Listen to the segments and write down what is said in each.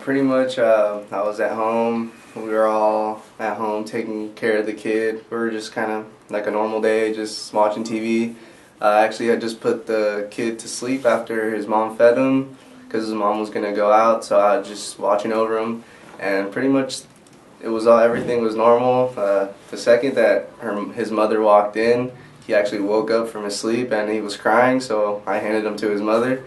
Pretty much, I was at home. We were all at home taking care of the kid. We were just kind of like a normal day, just watching TV. Actually, I just put the kid to sleep after his mom fed him because his mom was gonna go out. So I was just watching over him, and pretty much it was all everything was normal. The second that his mother walked in, he actually woke up from his sleep and he was crying. So I handed him to his mother.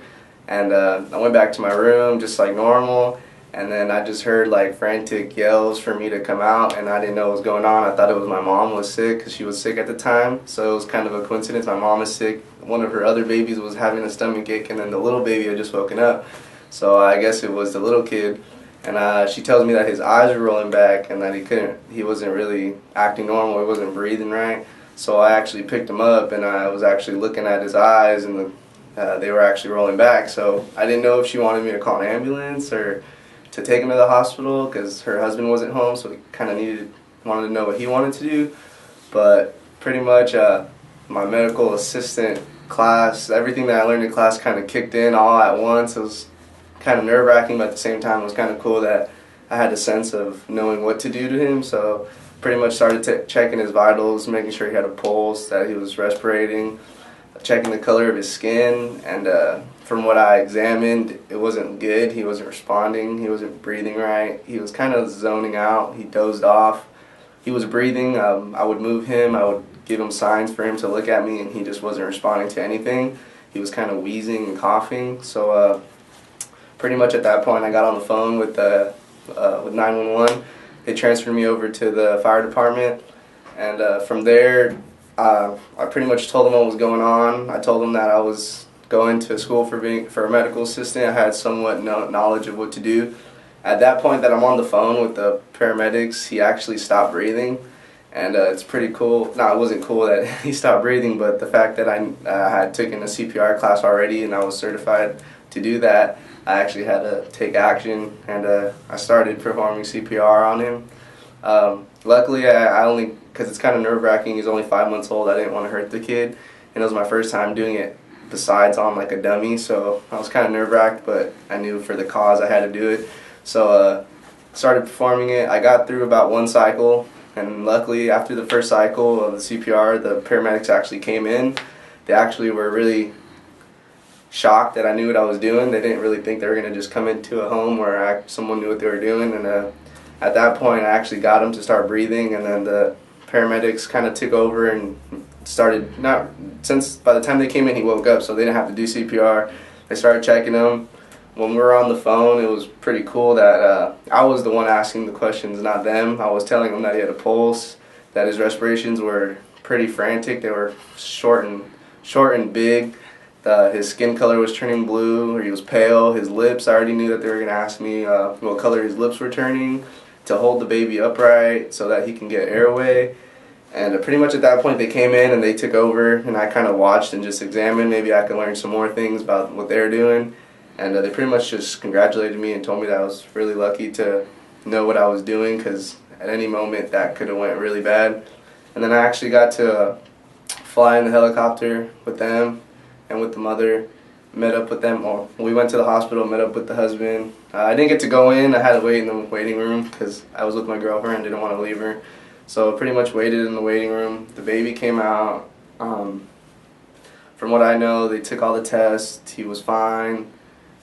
And I went back to my room just like normal, and then I just heard like frantic yells for me to come out, and I didn't know what was going on. I thought it was my mom was sick because she was sick at the time, so it was kind of a coincidence. My mom is sick. One of her other babies was having a stomach ache, and then the little baby had just woken up. So I guess it was the little kid, and she tells me that his eyes were rolling back and that he wasn't really acting normal. He wasn't breathing right. So I actually picked him up, and I was actually looking at his eyes, and they were actually rolling back. So I didn't know if she wanted me to call an ambulance or to take him to the hospital because her husband wasn't home, so we kind of wanted to know what he wanted to do. But pretty much my medical assistant class, everything that I learned in class kind of kicked in all at once. It was kind of nerve-wracking, but at the same time it was kind of cool that I had a sense of knowing what to do to him. So pretty much started checking his vitals, making sure he had a pulse, that he was respirating, checking the color of his skin, and from what I examined, it wasn't good. He wasn't responding. He wasn't breathing right. He was kind of zoning out. He dozed off. He was breathing. I would move him. I would give him signs for him to look at me, and he just wasn't responding to anything. He was kind of wheezing and coughing. So pretty much at that point, I got on the phone with 911. They transferred me over to the fire department, and from there, I pretty much told them what was going on. I told them that I was going to school for a medical assistant. I had somewhat knowledge of what to do. At that point that I'm on the phone with the paramedics, he actually stopped breathing, and it's pretty cool. No, it wasn't cool that he stopped breathing, but the fact that I had taken a CPR class already and I was certified to do that, I actually had to take action, and I started performing CPR on him. Luckily, I only, because it's kind of nerve-wracking, he's only 5 months old, I didn't want to hurt the kid, and it was my first time doing it besides on like a dummy, so I was kind of nerve-wracked, but I knew for the cause I had to do it. So started performing it. I got through about one cycle, and luckily after the first cycle of the CPR, the paramedics actually came in. They actually were really shocked that I knew what I was doing. They didn't really think they were going to just come into a home where someone knew what they were doing, and at that point I actually got him to start breathing, and then the paramedics kind of took over and started, since by the time they came in he woke up, so they didn't have to do CPR. They started checking him. When we were on the phone, it was pretty cool that I was the one asking the questions, not them. I was telling them that he had a pulse, that his respirations were pretty frantic. They were short and big. His skin color was turning blue, or he was pale. His lips, I already knew that they were going to ask me what color his lips were turning, to hold the baby upright so that he can get airway. And pretty much at that point they came in and they took over, and I kind of watched and just examined. Maybe I could learn some more things about what they were doing. And they pretty much just congratulated me and told me that I was really lucky to know what I was doing, because at any moment that could have went really bad. And then I actually got to fly in the helicopter with them and with the mother, met up with them. Well, we went to the hospital, met up with the husband. I didn't get to go in. I had to wait in the waiting room because I was with my girlfriend, didn't want to leave her. So pretty much waited in the waiting room. The baby came out. From what I know, they took all the tests. He was fine.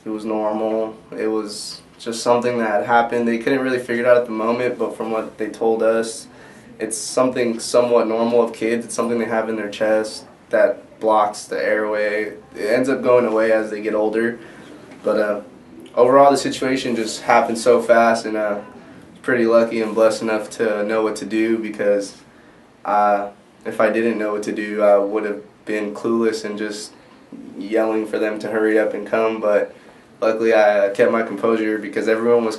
He was normal. It was just something that happened. They couldn't really figure it out at the moment, but from what they told us, it's something somewhat normal of kids. It's something they have in their chest that blocks the airway. It ends up going away as they get older. But overall, the situation just happened so fast, and pretty lucky and blessed enough to know what to do, because if I didn't know what to do, I would have been clueless and just yelling for them to hurry up and come. But luckily I kept my composure, because everyone was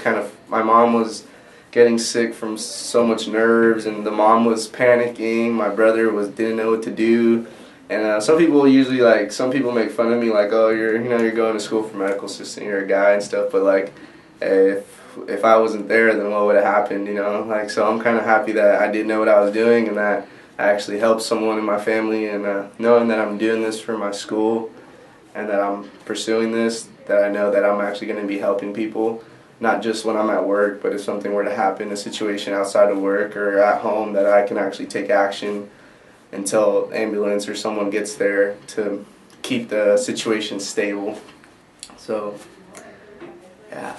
my mom was getting sick from so much nerves, and the mom was panicking. My brother didn't know what to do. And some people make fun of me, like, oh, you're going to school for medical assistant, you're a guy and stuff, but like, if I wasn't there, then what would have happened, Like, so I'm kind of happy that I did know what I was doing, and that I actually helped someone in my family, and knowing that I'm doing this for my school and that I'm pursuing this, that I know that I'm actually going to be helping people not just when I'm at work, but if something were to happen, a situation outside of work or at home, that I can actually take action until ambulance or someone gets there to keep the situation stable. So, yeah.